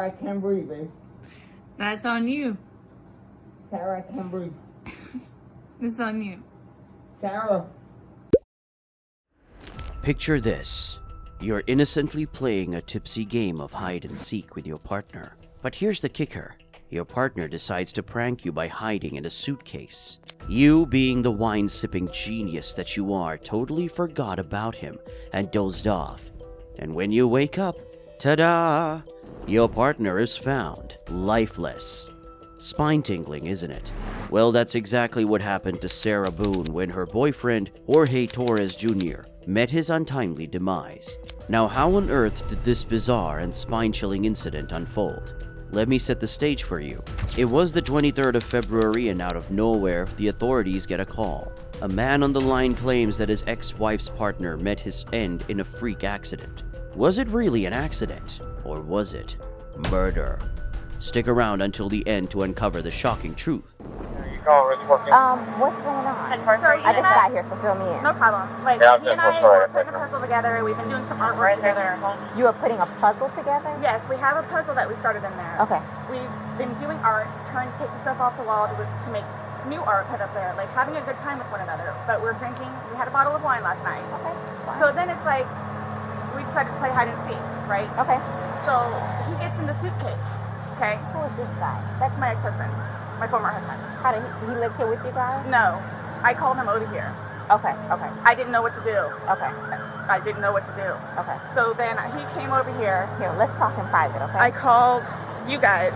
Sarah, I can't breathe, babe. That's on you. Sarah, I can't breathe. It's on you. Sarah. Picture this. You're innocently playing a tipsy game of hide and seek with your partner. But here's the kicker. Your partner decides to prank you by hiding in a suitcase. You, being the wine-sipping genius that you are, totally forgot about him and dozed off. And when you wake up, ta-da! Your partner is found, lifeless. Spine-tingling, isn't it? Well, that's exactly what happened to Sarah Boone when her boyfriend, Jorge Torres Jr., met his untimely demise. Now, how on earth did this bizarre and spine-chilling incident unfold? Let me set the stage for you. It was the 23rd of February, and out of nowhere, the authorities get a call. A man on the line claims that his ex-wife's partner met his end in a freak accident. Was it really an accident? Or was it murder? Stick around until the end to uncover the shocking truth. What's going on? I just got here, so fill me in. No problem. Like, he and I were putting a puzzle together. We've been doing some artwork together. You are putting a puzzle together? Yes, we have a puzzle that we started in there. Okay. We've been doing art, taking stuff off the wall to make new art put up there, like having a good time with one another. But we're drinking. We had a bottle of wine last night. Okay. Fine. So then it's like, we decided to play hide and seek, right? Okay. So he gets in the suitcase, okay? Who is this guy? That's my ex-husband, my former husband. How did he live here with you guys? No, I called him over here. Okay, okay, I didn't know what to do. okay, I didn't know what to do. okay. So then he came over here. Here, let's talk in private, okay? I called you guys.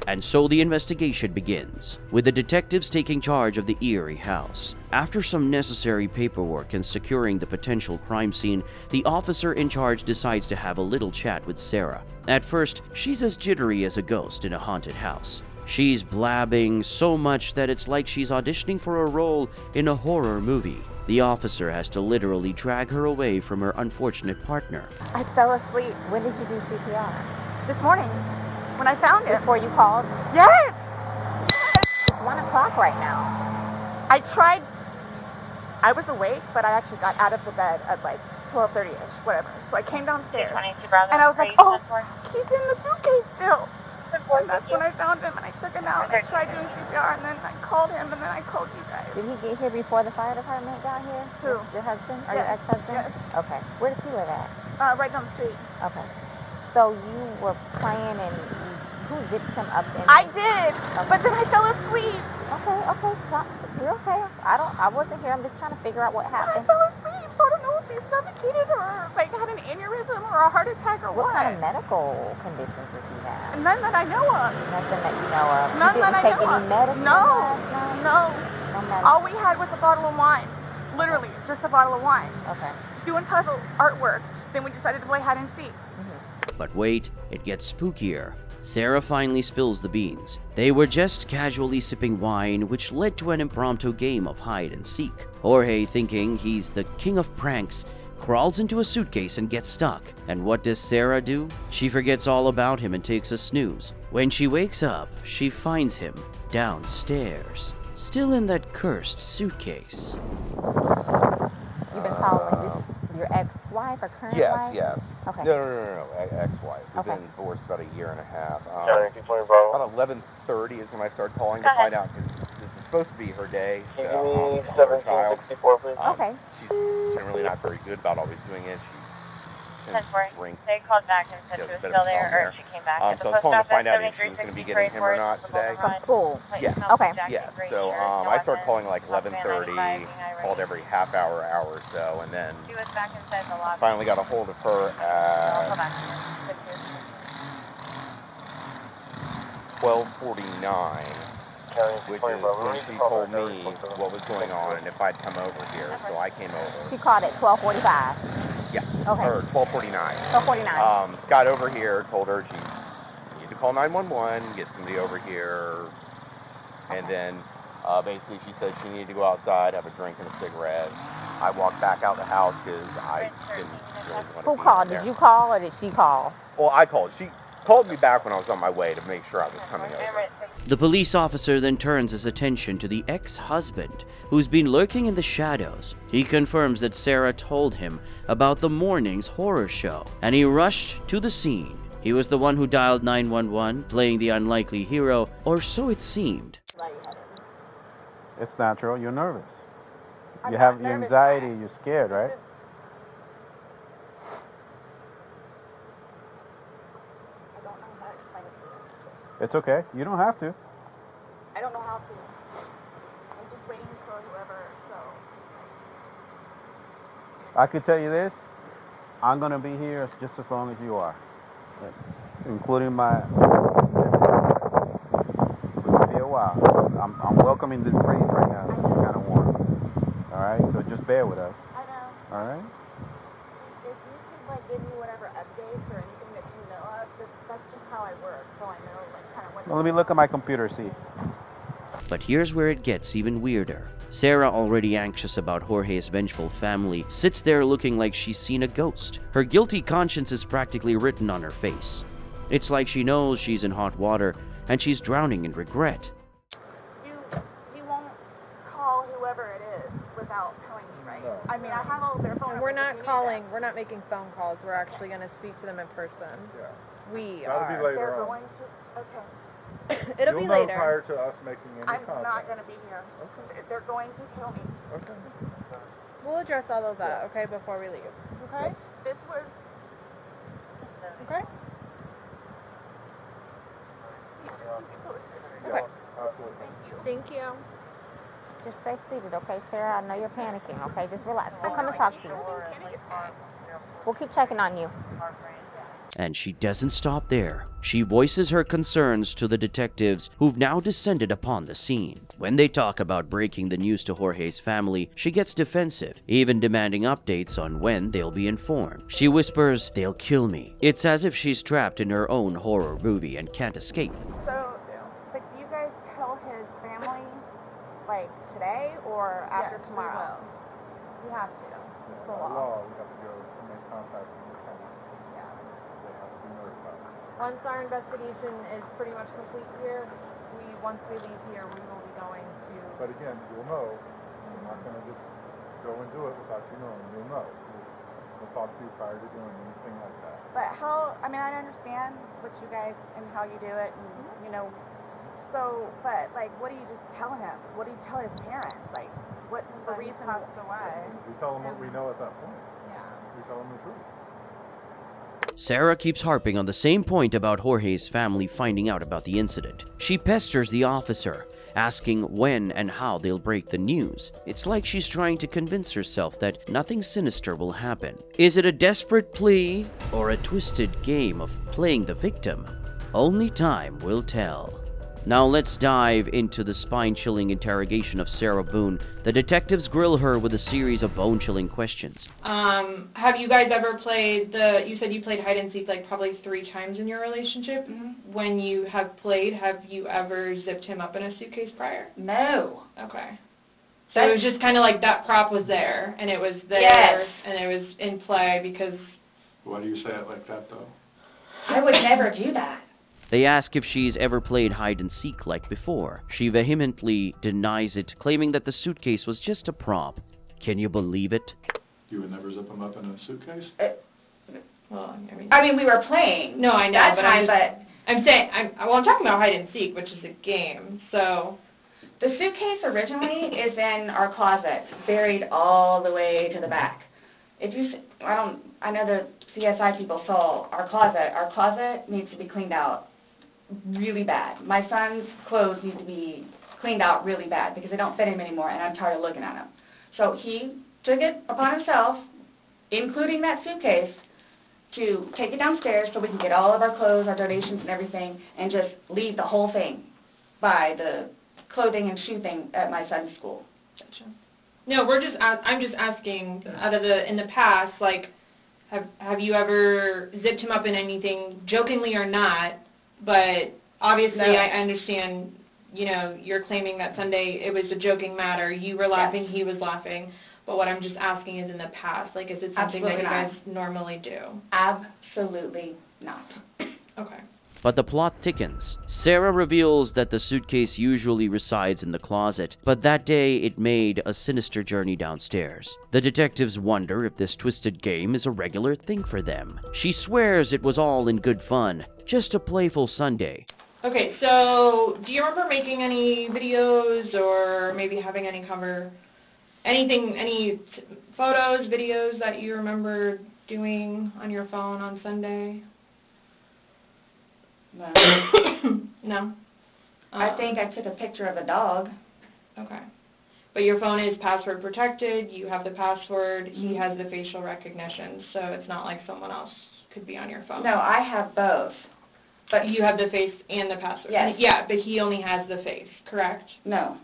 And so the investigation begins, with the detectives taking charge of the eerie house. After some necessary paperwork and securing the potential crime scene, the officer in charge decides to have a little chat with Sarah. At first, she's as jittery as a ghost in a haunted house. She's blabbing so much that it's like she's auditioning for a role in a horror movie. The officer has to literally drag her away from her unfortunate partner. I fell asleep When did you do CPR? this morning when I found him. Before you called? Yes! It's 1 o'clock right now. I tried. I was awake, but I actually got out of the bed at like 12:30ish, whatever. So I came downstairs and I was like, oh, he's in the suitcase still. And that's when I found him and I took him out and I tried doing CPR and then I called him and then I called you guys. Did he get here before the fire department got here? Who? Your husband or Yes, your ex-husband? yes. Okay. Where does he live at? Right down the street. Okay. So you were playing and who zipped him up in? I did, but then I fell asleep. Okay, okay. You're okay. I wasn't here. I'm just trying to figure out what I happened. fell asleep, so I don't know if he suffocated or like had an aneurysm or a heart attack or What what. kind of medical conditions does he have? None that I know of. Nothing that you know of. None you that didn't I take know any of. medicine No, last night? no. No medicine. All we had was a bottle of wine. Literally, just a bottle of wine. Okay. Doing puzzle artwork. Then we decided to play hide and seek. But wait, it gets spookier. Sarah finally spills the beans. They were just casually sipping wine, which led to an impromptu game of hide and seek. Jorge, thinking he's the king of pranks, crawls into a suitcase and gets stuck. And what does Sarah do? She forgets all about him and takes a snooze. When she wakes up, she finds him downstairs, still in that cursed suitcase. You've been following this, your ex-wife or current wife? Yes. Okay. No. Ex-wife. We've Okay. been divorced about a year and a half. About 11:30 is when I started calling to find out because this is supposed to be her day. To her child. Okay. She's generally not very good about always doing it. She tends to drink. They called back and said she was still there, or she came back. So I was calling to find out if she was going to be getting him or not today. From school? Yes. Okay. Yes. So I started calling like 11:30, called every half hour or so, and then She was back inside the lobby. finally got a hold of her I'll at go back. 12:49, which is when she told me what was going on and if I'd come over here. So I came over. She called at 12:45. Yeah. Okay. Or 12:49. 12:49. Got over here, told her she needed to call 911, get somebody over here, and then basically she said she needed to go outside, have a drink and a cigarette. I walked back out the house because I didn't really want to Who be called? in there. Did you call or did she call? Well, I called. She called me back when I was on my way to make sure I was coming over. The police officer then turns his attention to the ex-husband, who's been lurking in the shadows. He confirms that Sarah told him about the morning's horror show, and he rushed to the scene. He was the one who dialed 911, playing the unlikely hero, or so it seemed. It's natural. You're nervous. I'm You not have your nervous, anxiety. Matt. You're scared, right? I don't know how to explain it to you. It's okay. You don't have to. I don't know how to. I'm just waiting for whoever, so. I could tell you this. I'm going to be here just as long as you are. Including my... It's going to be a while. I'm welcoming this breeze right now. It's kind of warm. All right? So just bear with us. I know. All right? If you could, like, give me whatever updates or anything that you know of, that's just how I work, so I know, like, kind of what... Well, let me look at my computer, see. But here's where it gets even weirder. Sarah, already anxious about Jorge's vengeful family, sits there looking like she's seen a ghost. Her guilty conscience is practically written on her face. It's like she knows she's in hot water and she's drowning in regret. You won't call whoever it is without telling me, right? No. I mean, I have all their phone numbers. We're not calling. We're not making phone calls. We're actually going to speak to them in person. Yeah. We That'll are. be later They're on. going to... Okay. It'll be You'll know later. prior to us making any I'm contact. not going to be here. Okay. They're going to kill me. Okay. We'll address all of that, okay, before we leave. Okay? This was... Okay? Yes, absolutely. Thank you. Just stay seated, okay, Sarah? I know you're panicking, okay? Just relax. We'll come and talk to you. We'll keep checking on you. And she doesn't stop there. She voices her concerns to the detectives who've now descended upon the scene. When they talk about breaking the news to Jorge's family, she gets defensive, even demanding updates on when they'll be informed. She whispers, "They'll kill me." It's as if she's trapped in her own horror movie and can't escape. So, but do you guys tell his family, like, today or after tomorrow? We have to. It's the By law. law, we have to go and make contact with the family. Yeah. They have to be notified. Once our investigation is pretty much complete here, once we leave here, we will be going to... But again, you'll know. We're not going to just go and do it without you knowing. You'll know. We'll talk to you prior to doing anything like that. But how, I mean, I understand what you guys and how you do it, and, you know, so, but, like, what do you just tell him? What do you tell his parents? Like, what's the reason? Passed away. We tell them what we know at that point. Yeah. We tell them the truth. Sarah keeps harping on the same point about Jorge's family finding out about the incident. She pesters the officer, asking when and how they'll break the news. It's like she's trying to convince herself that nothing sinister will happen. Is it a desperate plea or a twisted game of playing the victim? Only time will tell. Now let's dive into the spine-chilling interrogation of Sarah Boone. The detectives grill her with a series of bone-chilling questions. Have you guys ever played you said you played hide and seek like probably 3 times in your relationship. Mm-hmm. When you have played, have you ever zipped him up in a suitcase prior? No. Okay. So it was just kind of like that prop was there, and it was there, Yes. and it was in play because... Why do you say it like that, though? I would never do that. They ask if she's ever played hide and seek like before. She vehemently denies it, claiming that the suitcase was just a prop. Can you believe it? You would never zip them up in a suitcase? Well, I mean, we were playing. No, I know, that but time, I'm saying, I'm talking about hide and seek, which is a game, so... The suitcase originally is in our closet, buried all the way to the back. If you, I know the CSI people saw our closet. Our closet needs to be cleaned out really bad. My son's clothes need to be cleaned out really bad because they don't fit him anymore, and I'm tired of looking at them. So he took it upon himself, including that suitcase, to take it downstairs so we can get all of our clothes, our donations and everything, and just leave the whole thing by the clothing and shoe thing at my son's school. Gotcha. No, I'm just asking, in the past, like, have you ever zipped him up in anything, jokingly or not, but obviously No. I understand, you know, you're claiming that Sunday it was a joking matter, you were laughing, Yes. he was laughing, but what I'm just asking is in the past, like, is it something Absolutely that you not. guys normally do? Absolutely not. Okay. But the plot thickens. Sarah reveals that the suitcase usually resides in the closet, but that day it made a sinister journey downstairs. The detectives wonder if this twisted game is a regular thing for them. She swears it was all in good fun, just a playful Sunday. Okay, so do you remember making any videos or maybe having any photos, videos that you remember doing on your phone on Sunday? No. No? I think I took a picture of a dog. Okay. But your phone is password protected, you have the password, he has the facial recognition, so it's not like someone else could be on your phone. No, I have both. But you have the face and the password. Yes. Yeah, but he only has the face, correct? No.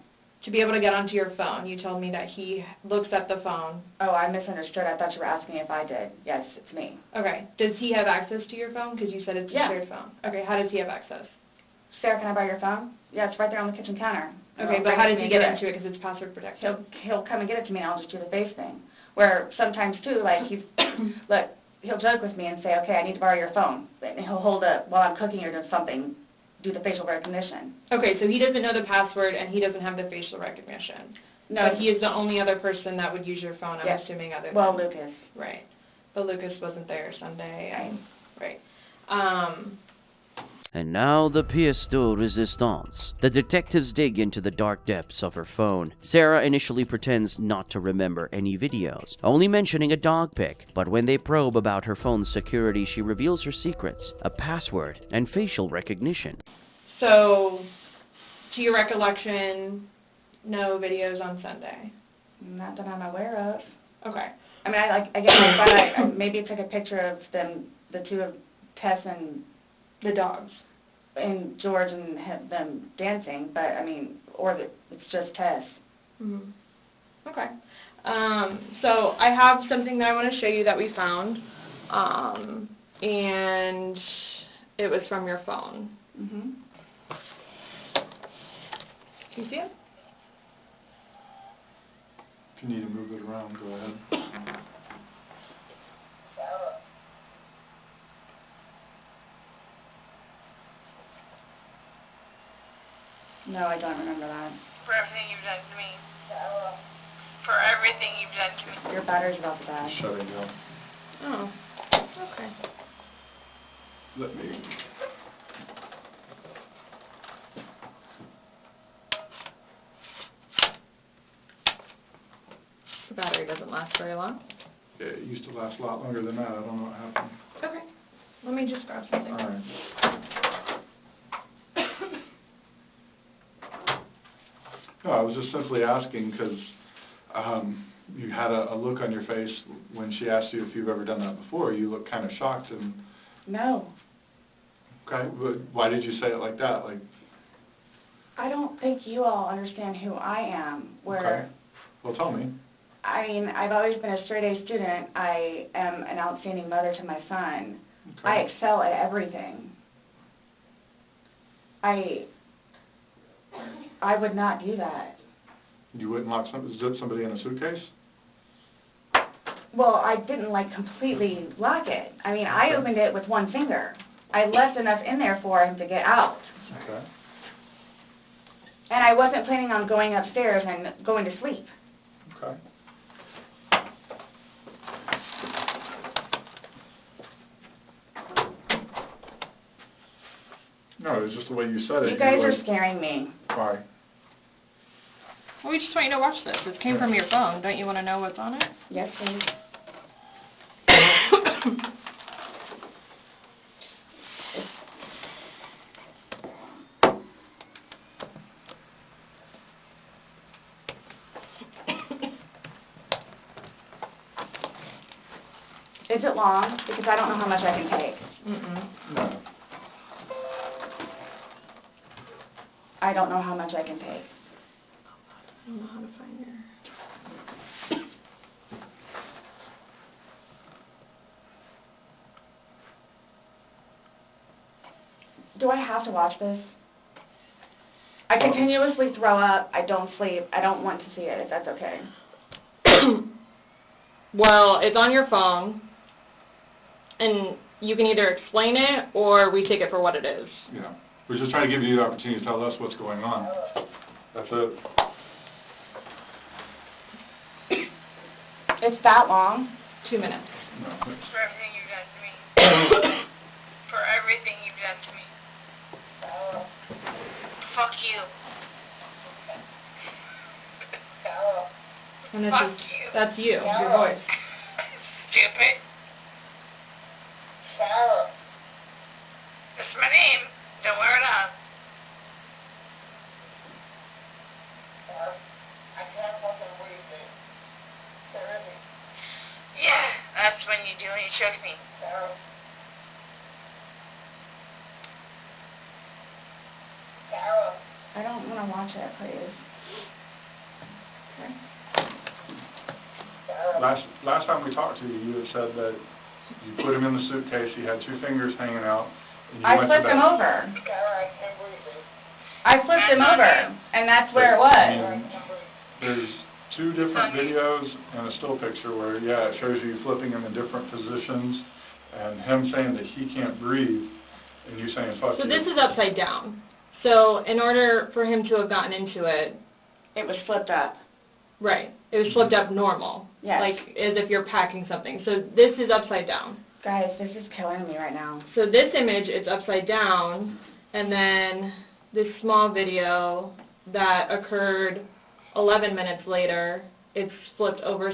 To be able to get onto your phone, you told me that he looks at the phone. Oh, I misunderstood. I thought you were asking if I did. Yes, it's me. Okay. Does he have access to your phone? Because you said it's a shared phone. Okay, how does he have access? Sarah, can I borrow your phone? Yeah, it's right there on the kitchen counter. Okay, but how does he get into it? Because it's password protected. He'll come and get it to me, and I'll just do the face thing. Where sometimes, too, like, look, he'll joke with me and say, okay, I need to borrow your phone. And he'll hold it while I'm cooking or doing something, do the facial recognition. Okay, so he doesn't know the password and he doesn't have the facial recognition. No. But he is the only other person that would use your phone, I'm assuming, other than... Well, Lucas. Right. But Lucas wasn't there Sunday. Right. And now the pièce de résistance. The detectives dig into the dark depths of her phone. Sarah initially pretends not to remember any videos, only mentioning a dog pic. But when they probe about her phone's security, she reveals her secrets, a password, and facial recognition. So, to your recollection, no videos on Sunday? Not that I'm aware of. Okay. I mean, I maybe took a picture of them, the two of Tess and the dogs, and George, and had them dancing, but I mean, it's just Tess. Mm-hmm. Okay. So I have something that I want to show you that we found, and it was from your phone. Mm-hmm. Can you see it? If you need to move it around, go ahead. No, I don't remember that. For everything you've done to me. For everything you've done to me. Your battery's about to die. Shut it down. Oh, okay. Let me... The battery doesn't last very long. Yeah, it used to last a lot longer than that. I don't know what happened. Okay. Let me just grab something. All right. No, I was just simply asking because you had a look on your face when she asked you if you've ever done that before. You looked kind of shocked and... No. Okay, but why did you say it like that? Like... I don't think you all understand who I am, where... Okay. Well, tell me. I mean, I've always been a straight-A student. I am an outstanding mother to my son. Okay. I excel at everything. I would not do that. You wouldn't zip somebody in a suitcase? Well, I didn't, completely lock it. I mean, I opened it with one finger. I left enough in there for him to get out. Okay. And I wasn't planning on going upstairs and going to sleep. Okay. No, it was just the way you said it. You guys are scaring me. Why? Well, we just want you to watch this. This came from your phone. Don't you want to know what's on it? Yes, please. Is it long? Because I don't know how much I can take. Mm-mm. No. I don't know how much I can take. I don't know how to find your... Do I have to watch this? I continuously throw up. I don't sleep. I don't want to see it, if that's okay. Well, it's on your phone, and you can either explain it or we take it for what it is. Yeah. We're just trying to give you the opportunity to tell us what's going on. That's it. It's that long? 2 minutes. No. For everything you've done to me. For everything you've done to me. Fuck you. And this Fuck is, you. that's you, your voice. Stupid. Sarah. That's my name. Don't wear it up. I can't fucking breathe, babe. Yeah, that's when you do when you choke me. Sarah. Sarah. I don't want to watch it, please. Okay. Last time we talked to you, you had said that you put him in the suitcase, he had 2 fingers hanging out, and you I went flipped to bed. him over. Sarah, I can't breathe, babe. I flipped him over, and that's where it was. And there's 2 different videos and a still picture where, yeah, it shows you flipping him in different positions, and him saying that he can't breathe, and you saying fuck So you. this is upside down. So in order for him to have gotten into it, It was flipped up. right, it was flipped up normal. Yes. Like as if you're packing something. So this is upside down. Guys, this is killing me right now. So this image is upside down, and then this small video that occurred 11 minutes later, it's flipped over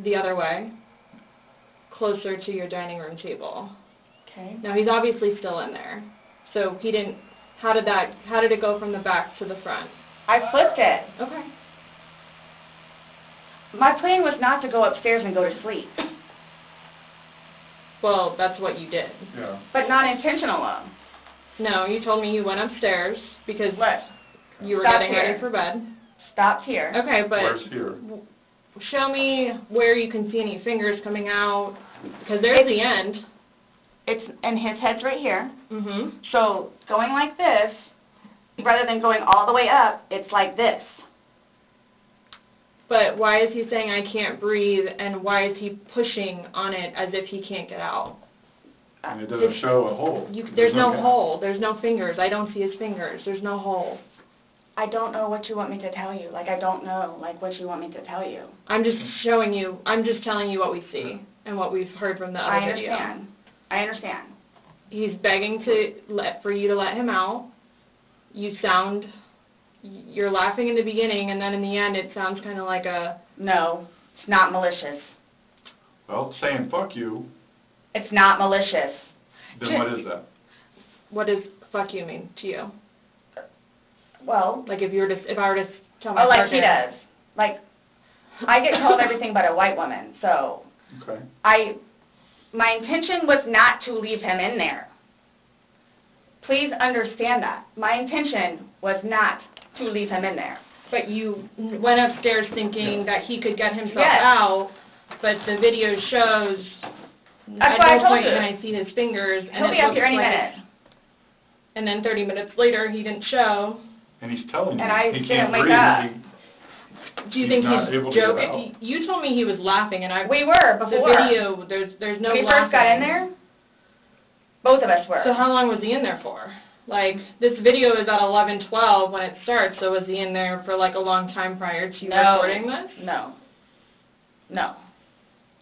the other way, closer to your dining room table. Okay. Now he's obviously still in there. So he didn't, how did it go from the back to the front? I flipped it. Okay. My plan was not to go upstairs and go to sleep, Well, that's what you did. Yeah. but not intentional. No, you told me you went upstairs because What? you were Stop getting here. ready for bed. Stopped here. Okay, but Where's here? show me where you can see any fingers coming out, because there's the end. It's, and his head's right here. Mhm. So going like this, rather than going all the way up, it's like this. But why is he saying I can't breathe, and why is he pushing on it as if he can't get out? And it doesn't show a hole. There's no gap. hole. There's no fingers. I don't see his fingers. There's no hole. I don't know what you want me to tell you. Like, I don't know, like, what you want me to tell you. I'm just showing you. I'm just telling you what we see and what we've heard from the other I video. understand. I understand. He's begging for you to let him out. You're laughing in the beginning, and then in the end, it sounds kind of like a. No, it's not malicious. Well, saying fuck you, It's not malicious. then what is that? What does "fuck you" mean to you? Well, Like if I were to tell my like he partner. does. Like, I get told everything but a white woman, so Okay. my intention was not to leave him in there. Please understand that. My intention was not to leave him in there. But you went upstairs thinking that he could get himself Yes. out, but the video shows That's at what I no told point you. can I see his fingers. And He'll it be up looks here any like minute. And then 30 minutes later, he didn't show. And he's telling you And I he didn't can't wake breathe. up. Do you He's think not he's able to get joking? out. You told me he was laughing, and We were the before. video, there's no When we laughing. first got in there, both of us were. So how long was he in there for? Like, this video is at 11:12 when it starts, so was he in there for like a long time prior to you No. recording this? No. No.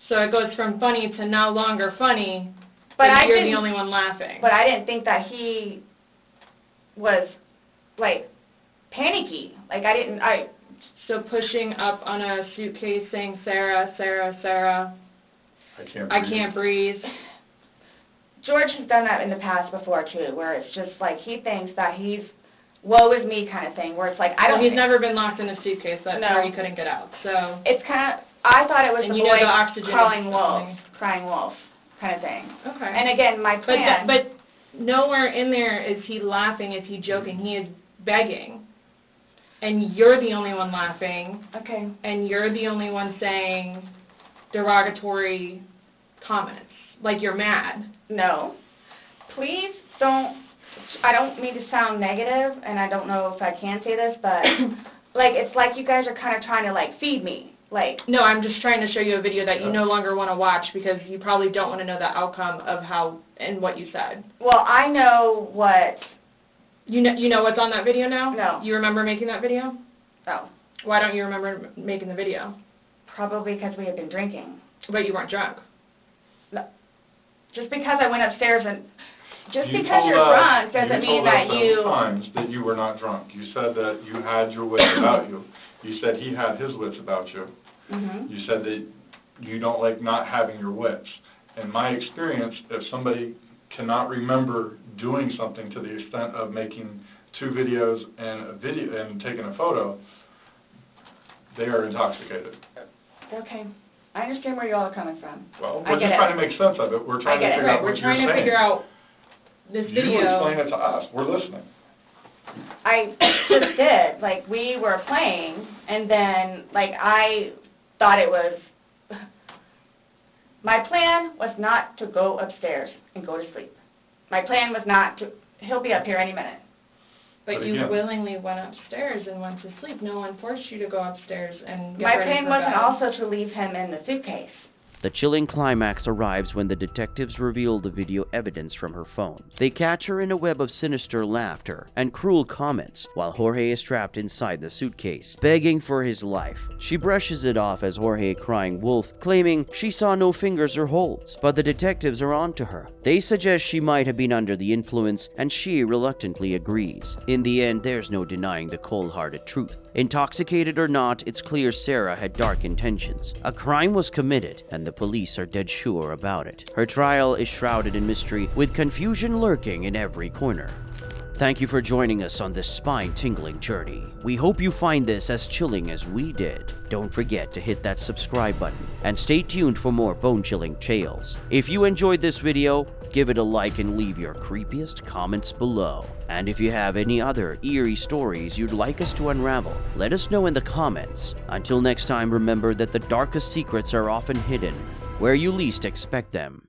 So it goes from funny to no longer funny, But and I you're didn't, the only one laughing. But I didn't think that he was, like, panicky. Like, So pushing up on a suitcase saying, Sarah, Sarah, Sarah, I can't I breathe. can't breathe. George has done that in the past before, too, where it's just like he thinks that he's woe is me kind of thing, where it's like, I don't He's think- never been locked in a suitcase No. where he couldn't get out, so. It's kind of, I thought it was And the you know boy the oxygen crying is wolf, something. crying wolf kind of thing. Okay. And again, my plan. But nowhere in there is he laughing, is he joking, he is begging. And you're the only one laughing, Okay. and you're the only one saying derogatory comments, like you're mad. No. Please don't, I don't mean to sound negative, and I don't know if I can say this, but, like, it's like you guys are kind of trying to, like, feed me. Like, No, I'm just trying to show you a video that you no longer want to watch because you probably don't want to know the outcome of how and what you said. well, I know what, You know what's on that video now? No. You remember making that video? oh, Why don't you remember making the video? probably because we had been drinking. But you weren't drunk. Just because I went upstairs and, just You because told you're us- drunk doesn't mean that You told us several times that you were not drunk. You said that you had your wits about you. You said he had his wits about you. Mhm. You said that you don't like not having your wits. In my experience, if somebody cannot remember doing something to the extent of making 2 videos and taking a photo, they are intoxicated. Okay. I understand where you all are coming from. Well, I we're get just it. trying to make sense of it. We're trying to get it. figure Right, out what we're you're trying saying. to figure out this You video. explain it to us. We're listening. I just did. Like, we were playing, and then, like, I thought it was... My plan was not to go upstairs and go to sleep. My plan was not to... He'll be up here any minute. But But you again- willingly went upstairs and went to sleep. No one forced you to go upstairs and get My ready plan for wasn't bed. also to leave him in the suitcase. The chilling climax arrives when the detectives reveal the video evidence from her phone. They catch her in a web of sinister laughter and cruel comments while Jorge is trapped inside the suitcase, begging for his life. She brushes it off as Jorge crying wolf, claiming she saw no fingers or holds, but the detectives are on to her. They suggest she might have been under the influence, and she reluctantly agrees. In the end, there's no denying the cold-hearted truth. Intoxicated or not, it's clear Sarah had dark intentions. A crime was committed, and the police are dead sure about it. Her trial is shrouded in mystery, with confusion lurking in every corner. Thank you for joining us on this spine-tingling journey. We hope you find this as chilling as we did. Don't forget to hit that subscribe button, and stay tuned for more bone-chilling tales. If you enjoyed this video, give it a like and leave your creepiest comments below. And if you have any other eerie stories you'd like us to unravel, let us know in the comments. Until next time, remember that the darkest secrets are often hidden where you least expect them.